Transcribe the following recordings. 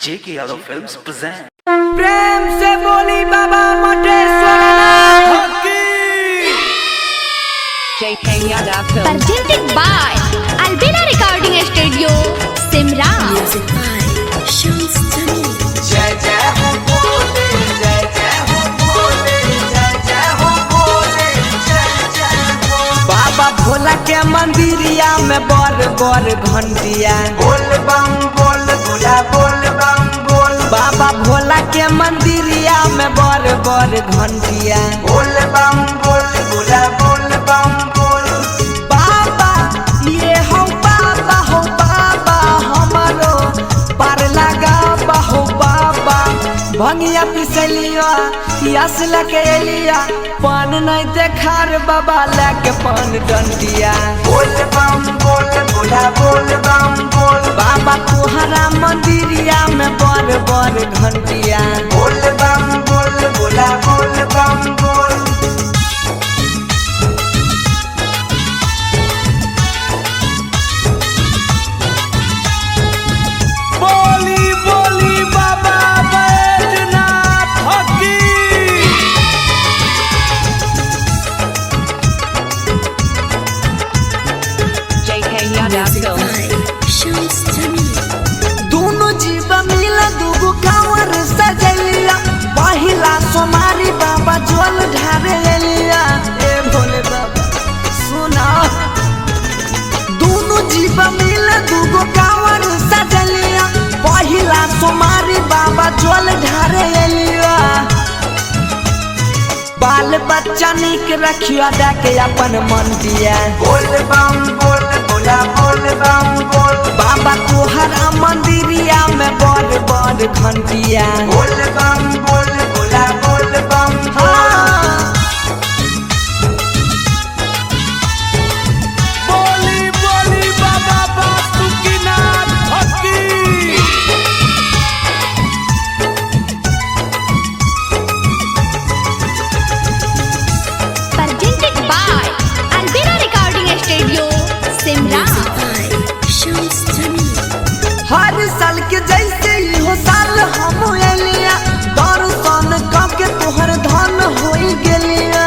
JK Yadav Films present। प्रेम से बोली बाबा मटेश्वर की। JK Yadav Films presented by Albina Recording Studio, Simra। जय जय हो भोले, जय जय हो भोले, जय जय हो भोले, जय जय हो। बाबा भोला के मंदिरिया में बर बर घंटिया बोल बम बोल भोला बोल बम बोल। बाबा भोला के मंदिरिया में बर बर घंटिया बोल बम बोल भोला बोल बम बोल। बाबा ये हो बाबा हमारो पार लगा हो बाबा। भंगिया पिसलिया यस लके एलिया पान नहीं देखार बाबा लेके पान डंडिया बोल बम बोल भोला बोल बम बोल। बाबा तुहरा मंदिरिया में बर बर घंटिया बोल बम बोल भोला बोल बम बोल। बोली बोली बाबा बैजनाथ की। JK Yadav Films दोनों जीव मिला दूगो कांवर सजलिया पहिला सोमारी बाबा जल ढारे लिया। ए भोले बाबा सुना दोनों जीव मिला दूगो कांवर सजलिया पहिला सोमारी बाबा जल ढारे लिया। बाल बच्चा निक रखिया देके अपन मन दिया बोल बम बोल भोला बोल बम बोल। बाबा तुहरा मंदिरिया में बर बर घंटिया बोल बम बोल भोला बोल बम बोल। बोली बोली बाबा बासुकीनाथ की। presented by Albina Recording Studio, Simra। हर साल के जैसे ही हो साल हम एलिया दर्शन करके तोहर धन हो गेलिया।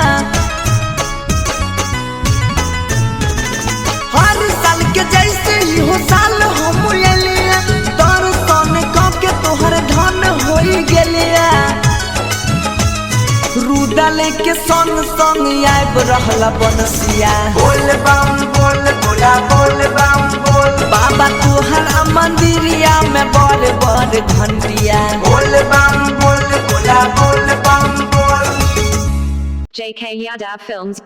हर साल के जैसे ही हो साल हम एलिया दर्शन करके तोहर धन हो गेलिया। रूदा लेके सन संग आब रहला बनसिया बोल बम बोल भोला बोल बम बोल। बाबा तुहरा मंदिरिया में बर बर घंटिया बोल बम बोल भोला बोल बम बोल। JK Yadav Films